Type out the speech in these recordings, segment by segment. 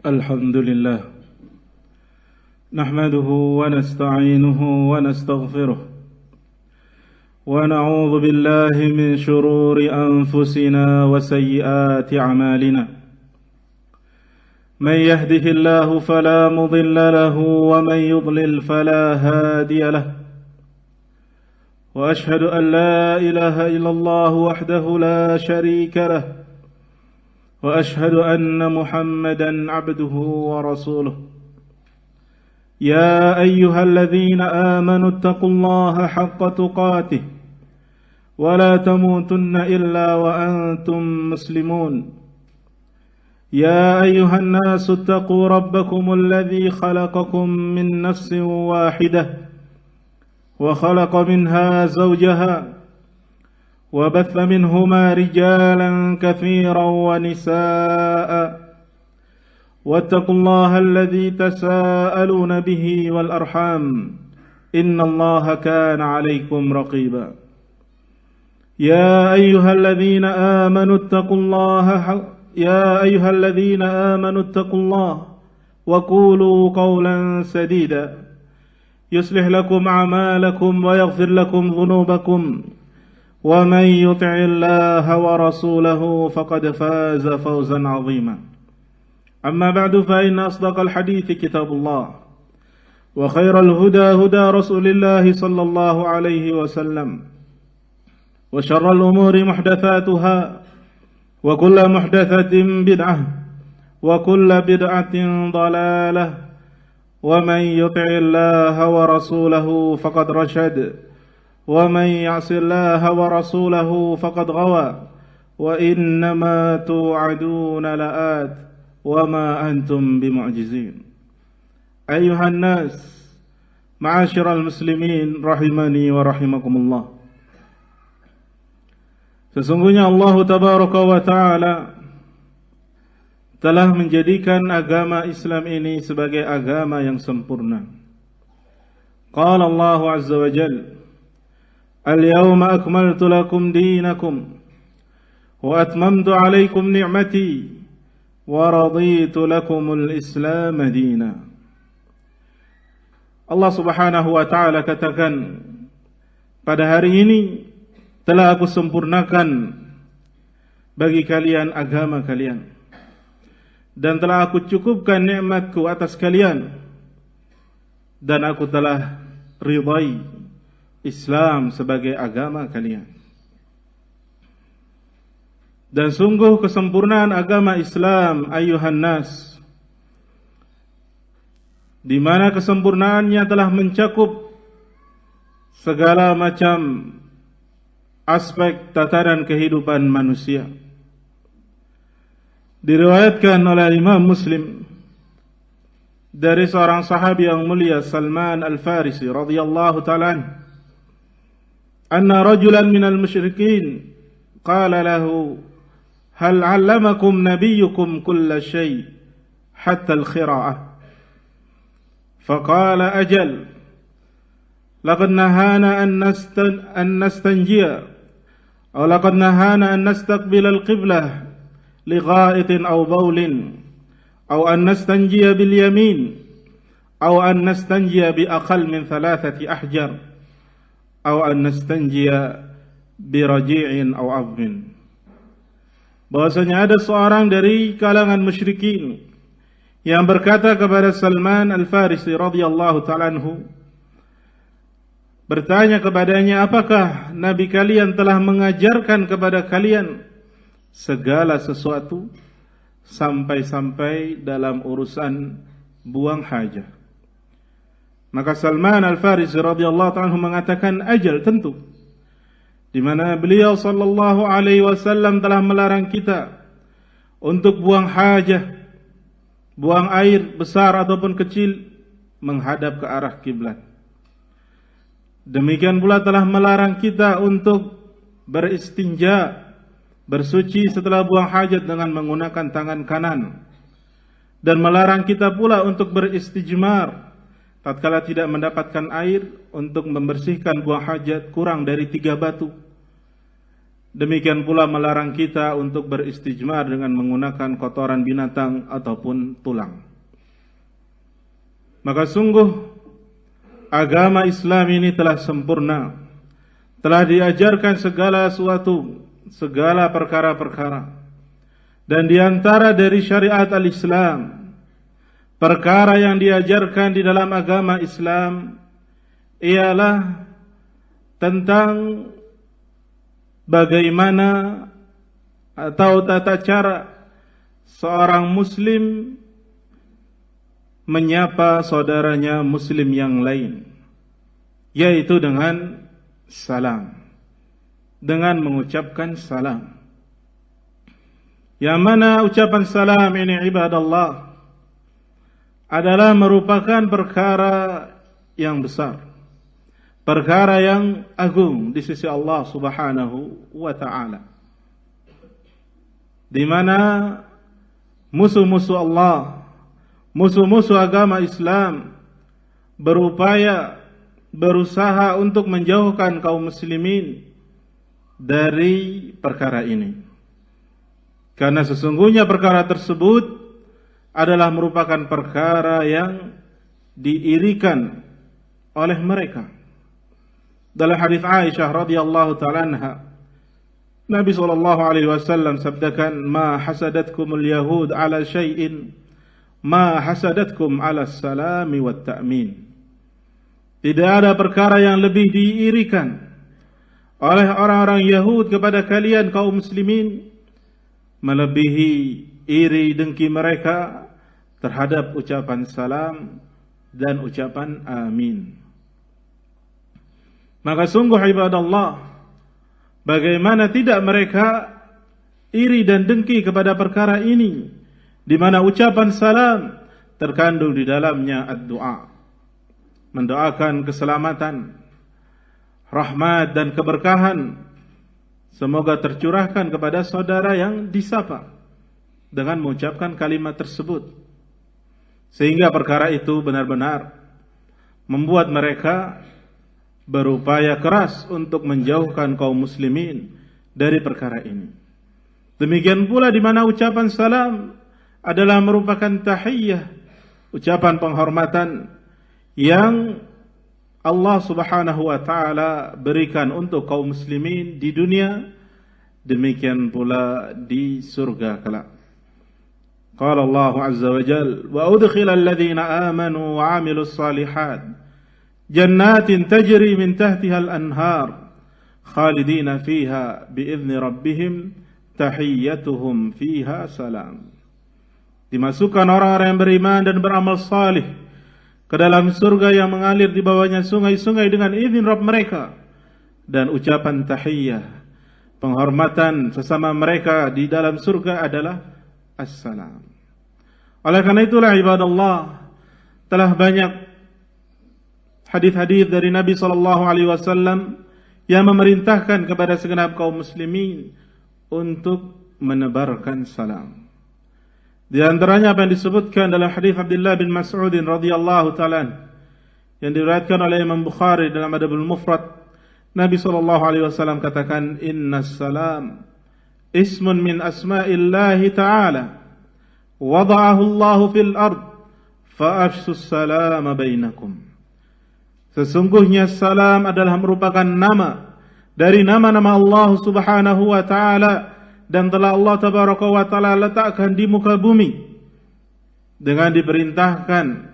الحمد لله نحمده ونستعينه ونستغفره ونعوذ بالله من شرور أنفسنا وسيئات أعمالنا من يهده الله فلا مضل له ومن يضلل فلا هادي له وأشهد أن لا إله إلا الله وحده لا شريك له وأشهد أن محمدا عبده ورسوله يا أيها الذين آمنوا اتقوا الله حق تقاته ولا تموتن إلا وأنتم مسلمون يا أيها الناس اتقوا ربكم الذي خلقكم من نفس واحدة وخلق منها زوجها وبث منهما رجالا كثيرا ونساء واتقوا الله الذي تساءلون به والأرحام إن الله كان عليكم رقيبا يا أيها الذين آمنوا اتقوا الله وقولوا قولا سديدا يصلح لكم أعمالكم ويغفر لكم ذنوبكم ومن يطع الله ورسوله فقد فاز فوزا عظيما أما بعد فإن أصدق الحديث كتاب الله وخير الهدى هدى رسول الله صلى الله عليه وسلم وشر الأمور محدثاتها وكل محدثة بدعة وكل بدعة ضلالة ومن يطع الله ورسوله فقد رشد ومن يعص الله ورسوله فقد غوى وإنما توعدون لآت وما أنتم بمعجزين أيها الناس معاشر المسلمين rahimani wa rahimakumullah. Sesungguhnya Allah Tabaraka wa Ta'ala telah menjadikan agama Islam ini sebagai agama yang sempurna. Qala Allah Azza wa Jalla اليوم أكملت لكم دينكم وأتممت عليكم نعمتي ورضيت لكم الإسلام دينا. Allah Subhanahu wa Ta'ala katakan, pada hari ini telah aku sempurnakan bagi kalian agama kalian dan telah aku cukupkan nikmatku atas kalian dan aku telah ridai Islam sebagai agama kalian. Dan sungguh kesempurnaan agama Islam ayuhan nas, di mana kesempurnaannya telah mencakup segala macam aspek tatanan kehidupan manusia. Diriwayatkan oleh Imam Muslim dari seorang sahabi yang mulia Salman Al-Farisi radhiyallahu ta'ala anhu, anna rajulan minal musyrikin qala lahu hal 'allamakum nabiyyukum kulla shay hatta al-khira'ah faqala ajal laqad nahana an nastanjiya aw laqad nahana an nastaqbila al-qiblah li gha'itin aw bawlin aw an nastanjiya bil yamin aw an nastanjiya bi aqall min 3 ahjar atau an nastanjiya bi raji'in aw 'azmin. Bahwasanya ada seorang dari kalangan musyrikin yang berkata kepada Salman Al-Farisi radhiyallahu ta'ala anhu, bertanya kepadanya, apakah nabi kalian telah mengajarkan kepada kalian segala sesuatu sampai-sampai dalam urusan buang hajat? Maka Salman Al-Farisi radhiyallahu ta'ala mengatakan, ajal, tentu. Di mana beliau sallallahu alaihi wasallam telah melarang kita untuk buang hajat, buang air besar ataupun kecil menghadap ke arah kiblat. Demikian pula telah melarang kita untuk beristinja, bersuci setelah buang hajat dengan menggunakan tangan kanan. Dan melarang kita pula untuk beristijmar tatkala tidak mendapatkan air untuk membersihkan buang hajat kurang dari 3 batu. Demikian pula melarang kita untuk beristijmar dengan menggunakan kotoran binatang ataupun tulang. Maka sungguh agama Islam ini telah sempurna, telah diajarkan segala sesuatu, segala perkara-perkara. Dan diantara dari syariat al-Islam, perkara yang diajarkan di dalam agama Islam ialah tentang bagaimana atau tata cara seorang muslim menyapa saudaranya muslim yang lain, yaitu dengan salam, dengan mengucapkan salam. Yang mana ucapan salam ini ibadallah adalah merupakan perkara yang besar, perkara yang agung di sisi Allah Subhanahu wa ta'ala, di mana musuh-musuh Allah, musuh-musuh agama Islam berusaha untuk menjauhkan kaum muslimin dari perkara ini. Karena sesungguhnya perkara tersebut adalah merupakan perkara yang diirikan oleh mereka. Dalam hadis Aisyah radhiyallahu ta'ala anha, Nabi sallallahu alaihi wasallam sabdakan, "Ma hasadatkumul yahud ala syai'in ma hasadatkum ala salami wat ta'min." Tidak ada perkara yang lebih diirikan oleh orang-orang Yahud kepada kalian kaum muslimin melebihi iri dengki mereka terhadap ucapan salam dan ucapan amin. Maka sungguh ibadallah, bagaimana tidak mereka iri dan dengki kepada perkara ini, di mana ucapan salam terkandung di dalamnya ad-doa, mendoakan keselamatan, rahmat dan keberkahan semoga tercurahkan kepada saudara yang disapa dengan mengucapkan kalimat tersebut, sehingga perkara itu benar-benar membuat mereka berupaya keras untuk menjauhkan kaum muslimin dari perkara ini. Demikian pula di mana ucapan salam adalah merupakan tahiyyah, ucapan penghormatan yang Allah Subhanahu wa ta'ala berikan untuk kaum muslimin di dunia, demikian pula di surga kelak. Qala Allah azza wa jalla, "Wa udkhila alladhina amanu wa 'amilus salihat jannatin tajri min tahtiha al-anhar khalidina fiha bi'izni rabbihim tahiyyatuhum fiha salam." Dimasukkan orang-orang yang beriman dan beramal salih ke dalam surga yang mengalir di bawahnya sungai-sungai dengan izin Rabb mereka, dan ucapan tahiyyah, penghormatan sesama mereka di dalam surga adalah assalam. Oleh karena itulah ibadallah, telah banyak hadis-hadis dari Nabi SAW yang memerintahkan kepada segenap kaum muslimin untuk menebarkan salam. Di antaranya apa yang disebutkan dalam hadis Abdullah bin Mas'ud radhiyallahu ta'ala yang diriwayatkan oleh Imam Bukhari dalam Adabul Mufrad, Nabi SAW katakan, "Innas salam ismun min asma'illahi ta'ala wada'ahu Allahu fil ard fa'afshus salama bainakum." Sesungguhnya salam adalah merupakan nama dari nama-nama Allah Subhanahu wa ta'ala, dan telah Allah Tabaraka wa ta'ala letakkan di muka bumi dengan diperintahkan,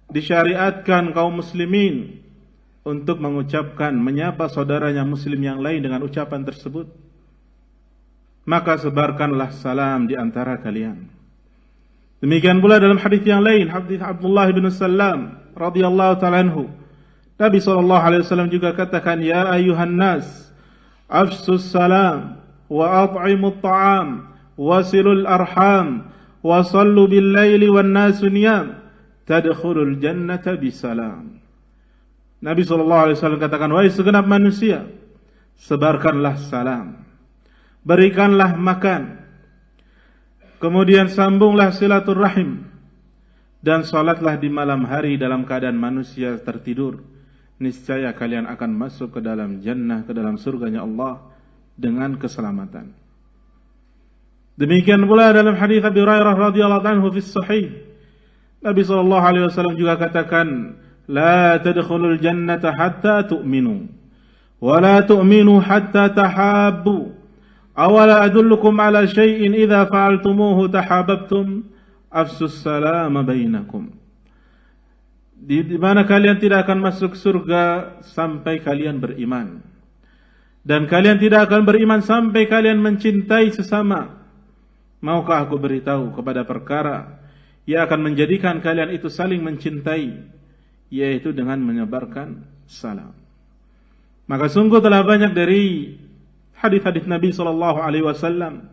disyariatkan kaum muslimin untuk mengucapkan, menyapa saudaranya muslim yang lain dengan ucapan tersebut. Maka sebarkanlah salam di antara kalian. Demikian pula dalam hadis yang lain, hadis Abdullah bin Salam radhiyallahu ta'ala anhu, Nabi SAW juga katakan, "Ya ayuhan nas, afsus salam wa at'imut ta'am wasilul arham wa sallu bil laili wan nasu niyam tadkhulul jannata bisalam." Nabi SAW katakan, "Wahai segenap manusia, sebarkanlah salam, berikanlah makan, kemudian sambunglah silaturrahim, dan salatlah di malam hari dalam keadaan manusia tertidur. Niscaya kalian akan masuk ke dalam jannah, ke dalam surganya Allah dengan keselamatan. Demikian pula dalam hadis Abi Hurairah radhiyallahu anhu fi sahih, Nabi sallallahu alaihi wasallam juga katakan, "La tadkhulul jannata hatta tu'minu, wa la tu'minu hatta tahabbu. Awala adullukum ala syai'in idza fa'altumuhu tahabbtum, afsus salama bainakum." Di mana kalian tidak akan masuk surga sampai kalian beriman, dan kalian tidak akan beriman sampai kalian mencintai sesama. Maukah aku beritahu kepada perkara yang akan menjadikan kalian itu saling mencintai, yaitu dengan menyebarkan salam. Maka sungguh telah banyak dari hadis-hadis Nabi sallallahu alaihi wasallam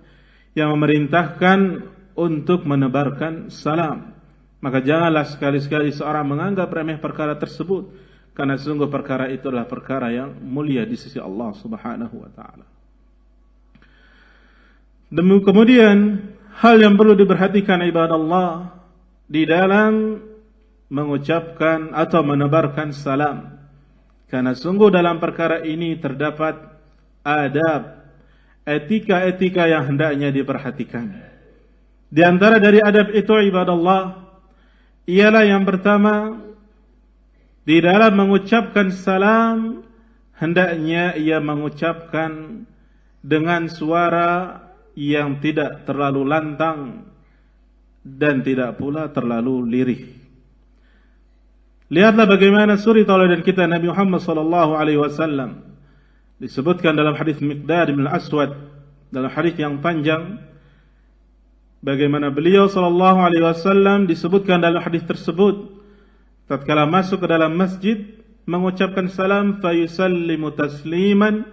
yang memerintahkan untuk menebarkan salam. Maka janganlah sekali-sekali seorang menganggap remeh perkara tersebut, karena sungguh perkara itu adalah perkara yang mulia di sisi Allah Subhanahu wa taala. Kemudian hal yang perlu diperhatikan ibadah Allah di dalam mengucapkan atau menebarkan salam, karena sungguh dalam perkara ini terdapat adab, etika-etika yang hendaknya diperhatikan. Di antara dari adab itu ibadah Allah ialah yang pertama, di dalam mengucapkan salam hendaknya ia mengucapkan dengan suara yang tidak terlalu lantang dan tidak pula terlalu lirih. Lihatlah bagaimana suri tauladan kita Nabi Muhammad sallallahu alaihi wasallam. Disebutkan dalam hadis Miqdad bin Al-Aswad, dalam hadis yang panjang, bagaimana beliau sallallahu alaihi wasallam disebutkan dalam hadis tersebut, tatkala masuk ke dalam masjid mengucapkan salam, fa yusallimu tasliman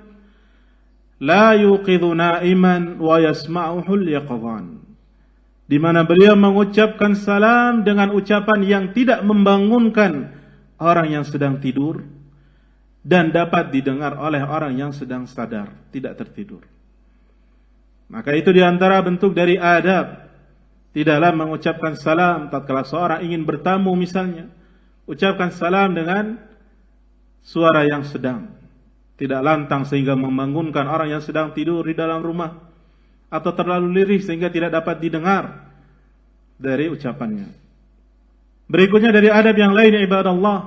la yuqidhu na'iman wa yasma'uhu al-yaqdhan. Di mana beliau mengucapkan salam dengan ucapan yang tidak membangunkan orang yang sedang tidur dan dapat didengar oleh orang yang sedang sadar, tidak tertidur. Maka itu di antara bentuk dari adab di dalam mengucapkan salam. Tatkala seorang ingin bertamu misalnya, ucapkan salam dengan suara yang sedang, tidak lantang sehingga membangunkan orang yang sedang tidur di dalam rumah, atau terlalu lirih sehingga tidak dapat didengar dari ucapannya. Berikutnya dari adab yang lain ibadah Allah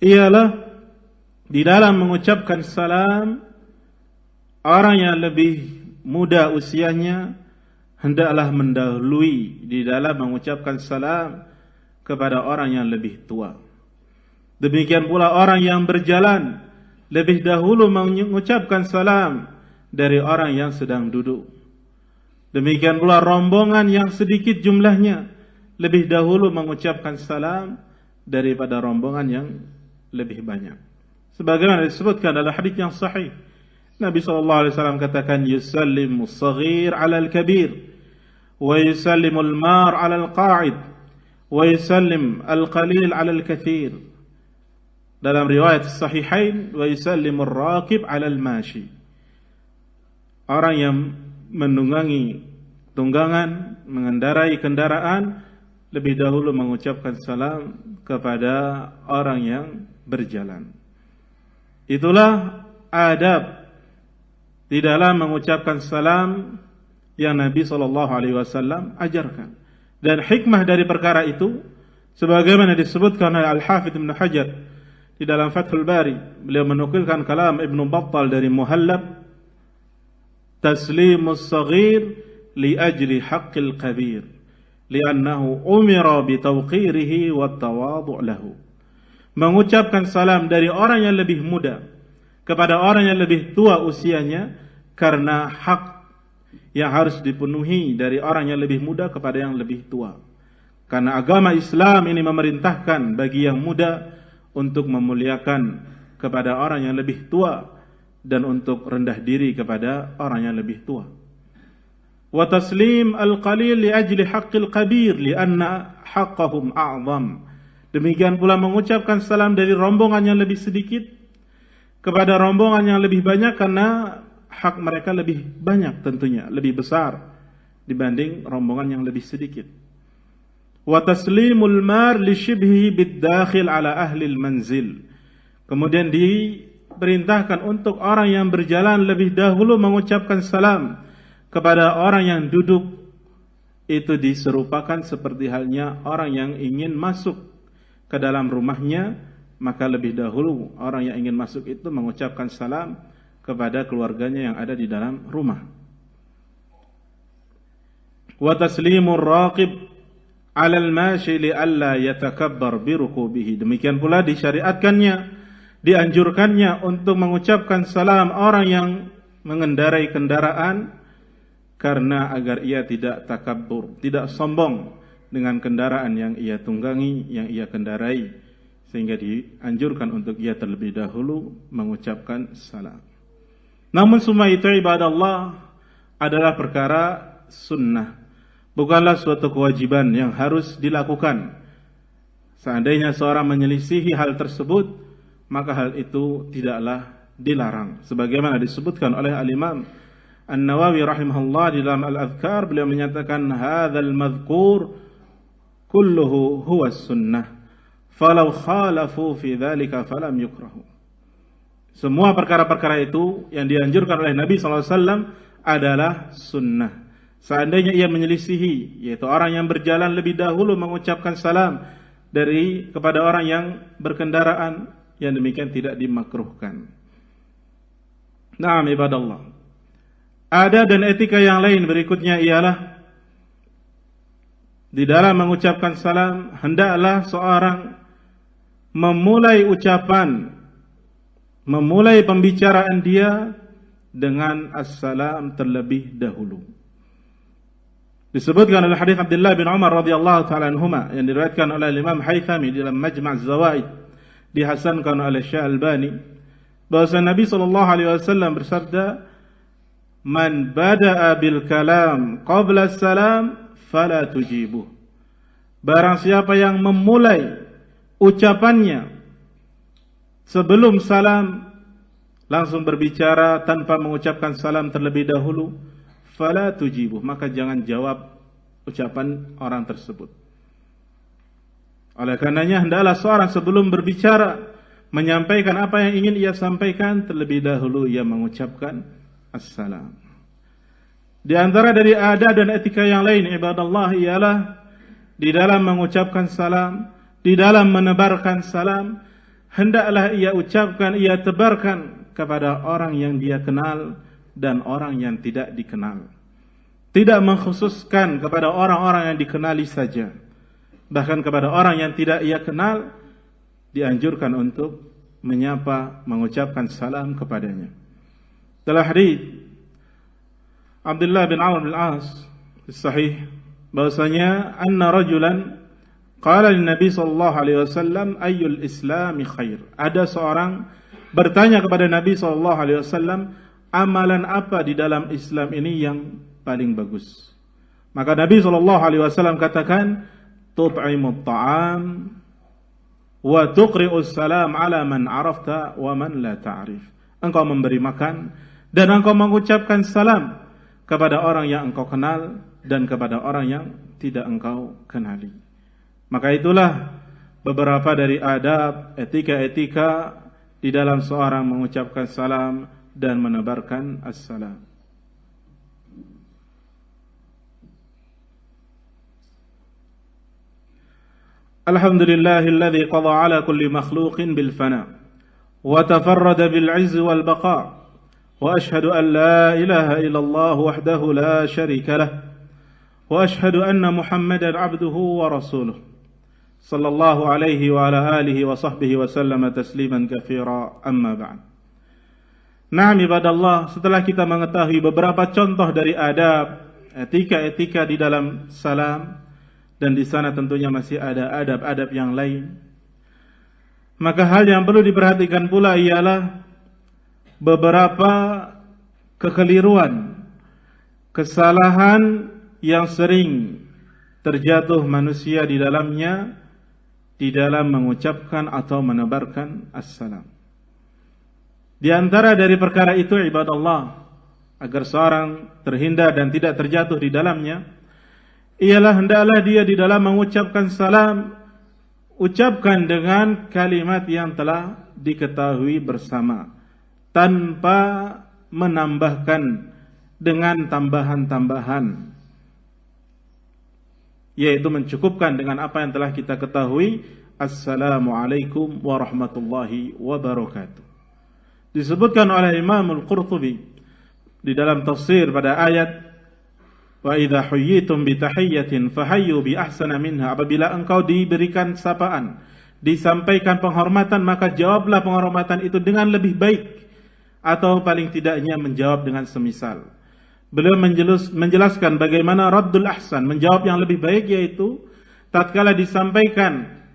ialah di dalam mengucapkan salam, orang yang lebih muda usianya hendaklah mendahului di dalam mengucapkan salam kepada orang yang lebih tua. Demikian pula orang yang berjalan lebih dahulu mengucapkan salam dari orang yang sedang duduk. Demikian pula rombongan yang sedikit jumlahnya lebih dahulu mengucapkan salam daripada rombongan yang lebih banyak. Sebagaimana disebutkan dalam hadis yang sahih, Nabi SAW katakan, yusallimu as-saghir 'ala al-kabir, wa yusallimu al-mar 'ala al-qa'id, wa yusallim al-qalil 'ala al-kathir. Dalam riwayat sahihain, wa yusallimu ar-raqib 'ala al-mashi. Orang yang menunggangi tunggangan, mengendarai kendaraan, lebih dahulu mengucapkan salam kepada orang yang berjalan. Itulah adab di dalam mengucapkan salam yang Nabi SAW ajarkan. Dan hikmah dari perkara itu, sebagaimana disebutkan oleh Al-Hafidh Ibn Hajar di dalam Fathul Bari, beliau menukilkan kalam Ibn Battal dari Muhallab, taslimus saghir li ajli haqqil kabir, li'annahu umira bitawqirihi wa tawadhu' lahu. Mengucapkan salam dari orang yang lebih muda kepada orang yang lebih tua usianya karena hak yang harus dipenuhi dari orang yang lebih muda kepada yang lebih tua. Karena agama Islam ini memerintahkan bagi yang muda untuk memuliakan kepada orang yang lebih tua dan untuk rendah diri kepada orang yang lebih tua. Wa taslim al-qalil li ajli haqqil kabir lianna haqqahum a'zam. Demikian pula mengucapkan salam dari rombongan yang lebih sedikit kepada rombongan yang lebih banyak karena hak mereka lebih banyak, tentunya lebih besar dibanding rombongan yang lebih sedikit. Wa taslimul mar li shibhi bid-dakhil ala ahli al-manzil. Kemudian perintahkan untuk orang yang berjalan lebih dahulu mengucapkan salam kepada orang yang duduk, itu diserupakan seperti halnya orang yang ingin masuk ke dalam rumahnya, maka lebih dahulu orang yang ingin masuk itu mengucapkan salam kepada keluarganya yang ada di dalam rumah. Wa taslimur raqib 'ala al-mashi li'alla yatakabbar bi rukubihi. Demikian pula dianjurkannya untuk mengucapkan salam orang yang mengendarai kendaraan, karena agar ia tidak takabbur, tidak sombong dengan kendaraan yang ia tunggangi, yang ia kendarai, sehingga dianjurkan untuk ia terlebih dahulu mengucapkan salam. Namun semua itu ibadallah adalah perkara sunnah, bukanlah suatu kewajiban yang harus dilakukan. Seandainya seorang menyelisihi hal tersebut, maka hal itu tidaklah dilarang. Sebagaimana disebutkan oleh Al-Imam An-Nawawi rahimahullah di dalam Al-Adhkar, beliau menyatakan hadzal madhkur kulluhu huwa sunnah falau khalafu fi dzalika falam yukrahu. Semua perkara-perkara itu yang dianjurkan oleh Nabi SAW adalah sunnah. Seandainya ia menyelisihi, yaitu orang yang berjalan lebih dahulu mengucapkan salam kepada orang yang berkendaraan, yang demikian tidak dimakruhkan. Naam ibadallah. Ada dan etika yang lain berikutnya ialah di dalam mengucapkan salam hendaklah seorang memulai pembicaraan dia dengan assalam terlebih dahulu. Disebutkan oleh hadis Abdullah bin Umar radhiyallahu taala anhuma yang diriwayatkan oleh Imam Haythami di dalam Majma' Az-Zawaid, dihasankan oleh Syekh Albani, bahwa Nabi sallallahu alaihi wasallam bersabda, man bada'a bil kalam qabla salam fala tujibuh. Barang siapa yang memulai ucapannya sebelum salam, langsung berbicara tanpa mengucapkan salam terlebih dahulu, fala tujibuh, maka jangan jawab ucapan orang tersebut. Oleh karenanya hendaklah seorang sebelum berbicara menyampaikan apa yang ingin ia sampaikan, terlebih dahulu ia mengucapkan assalam. Di antara dari adab dan etika yang lain ibadallah ialah di dalam mengucapkan salam, di dalam menebarkan salam, hendaklah ia ucapkan, ia tebarkan kepada orang yang dia kenal dan orang yang tidak dikenal. Tidak mengkhususkan kepada orang-orang yang dikenali saja, bahkan kepada orang yang tidak ia kenal dianjurkan untuk menyapa, mengucapkan salam kepadanya. Dalam hadis Abdullah bin Amr bin Al-As sahih bahwasanya anna rajulan qala lin Nabi sallallahu alaihi wasallam ayyul islami khair. Ada seorang bertanya kepada Nabi sallallahu alaihi wasallam, amalan apa di dalam Islam ini yang paling bagus? Maka Nabi sallallahu alaihi wasallam katakan, tut'imut ta'am wa tuqri'us salam ala man arafta wa man la ta'rif. Engkau memberi makan dan engkau mengucapkan salam kepada orang yang engkau kenal dan kepada orang yang tidak engkau kenali. Maka itulah beberapa dari adab, etika-etika di dalam seorang mengucapkan salam dan menebarkan assalam. Alhamdulillahilladzi qada ala kulli makhluqin bil fana wa tafarrada bil 'izzi wal baqa. وأشهد أن لا إله إلا الله وحده لا شريك له وأشهد أن محمدا عبده ورسوله صلى الله عليه وعلى آله وصحبه وسلم تسليما كثيرا أما بعد. Naam ibadallah, setelah kita mengetahui beberapa contoh dari adab, etika-etika di dalam salam, dan di sana tentunya masih ada adab-adab yang lain, maka hal yang perlu diperhatikan pula ialah beberapa kekeliruan, kesalahan yang sering terjatuh manusia di dalamnya di dalam mengucapkan atau menebarkan assalam. Di antara dari perkara itu ibadallah, agar seorang terhindar dan tidak terjatuh di dalamnya, ialah hendaklah dia di dalam mengucapkan salam, ucapkan dengan kalimat yang telah diketahui bersama, tanpa menambahkan dengan tambahan-tambahan, yaitu mencukupkan dengan apa yang telah kita ketahui. Assalamualaikum warahmatullahi wabarakatuh. Disebutkan oleh Imam Al-Qurtubi di dalam tafsir pada ayat wa idza huyyitum bi tahiyyatin fahayyu bi ahsana minha, apabila engkau diberikan sapaan, disampaikan penghormatan, maka jawablah penghormatan itu dengan lebih baik, atau paling tidaknya menjawab dengan semisal. Beliau menjelaskan bagaimana raddul ahsan, menjawab yang lebih baik, yaitu tatkala disampaikan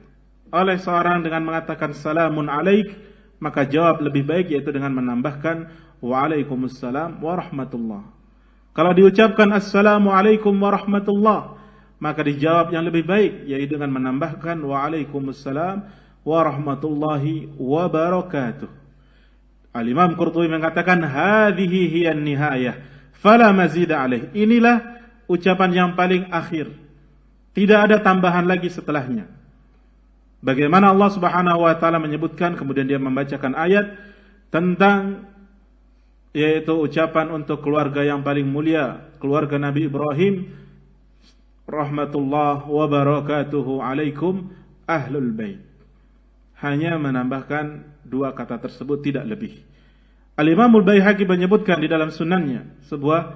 oleh seorang dengan mengatakan salamun alaik, maka jawab lebih baik, yaitu dengan menambahkan waalaikumsalam warahmatullah. Kalau diucapkan assalamualaikum warahmatullah, maka dijawab yang lebih baik, yaitu dengan menambahkan waalaikumsalam warahmatullahi wabarakatuh. Al-Imam Qurtubi mengatakan hadhihi hiyan nihayah fala mazida alaih. Inilah ucapan yang paling akhir, tidak ada tambahan lagi setelahnya. Bagaimana Allah Subhanahu wa taala menyebutkan, kemudian dia membacakan ayat tentang, yaitu ucapan untuk keluarga yang paling mulia, keluarga Nabi Ibrahim, rahmatullah wa barakatuhu alaikum ahlul bait. Hanya menambahkan dua kata tersebut, tidak lebih. Al-Imam Al-Baihaqi menyebutkan di dalam sunannya sebuah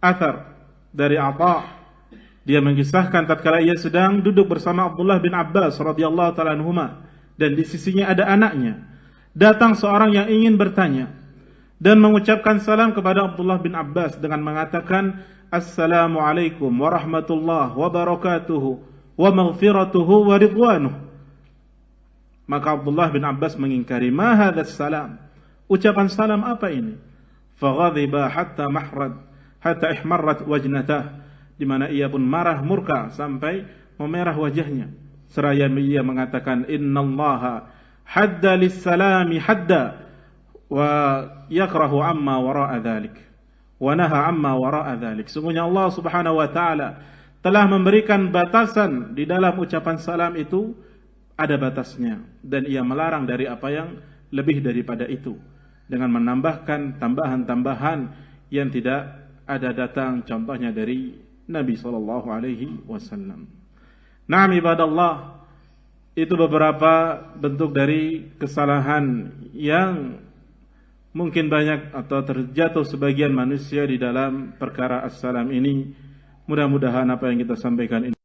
athar dari Atha. Dia mengisahkan tatkala ia sedang duduk bersama Abdullah bin Abbas radhiyallahu ta'ala anhuma, dan di sisinya ada anaknya. Datang seorang yang ingin bertanya dan mengucapkan salam kepada Abdullah bin Abbas dengan mengatakan assalamualaikum warahmatullahi wabarakatuhu wa maghfiratuhu wa ridwanuh. Maka Abdullah bin Abbas mengingkari, ma hadzal salam, ucapan salam apa ini? Faghadhiba hatta ihmarrat wajnatah, di mana ia pun marah murka sampai memerah wajahnya. Seraya ia mengatakan innallaha hadda lis-salami hadda wa yakrahu amma wara'a dzalik wa naha amma wara'a dzalik. Sungguhnya Allah Subhanahu wa taala telah memberikan batasan di dalam ucapan salam itu, ada batasnya, dan ia melarang dari apa yang lebih daripada itu, dengan menambahkan tambahan-tambahan yang tidak ada datang contohnya dari Nabi sallallahu alaihi wasallam. Naam ibadallah, itu beberapa bentuk dari kesalahan yang mungkin banyak atau terjatuh sebagian manusia di dalam perkara assalam ini. Mudah-mudahan apa yang kita sampaikan ini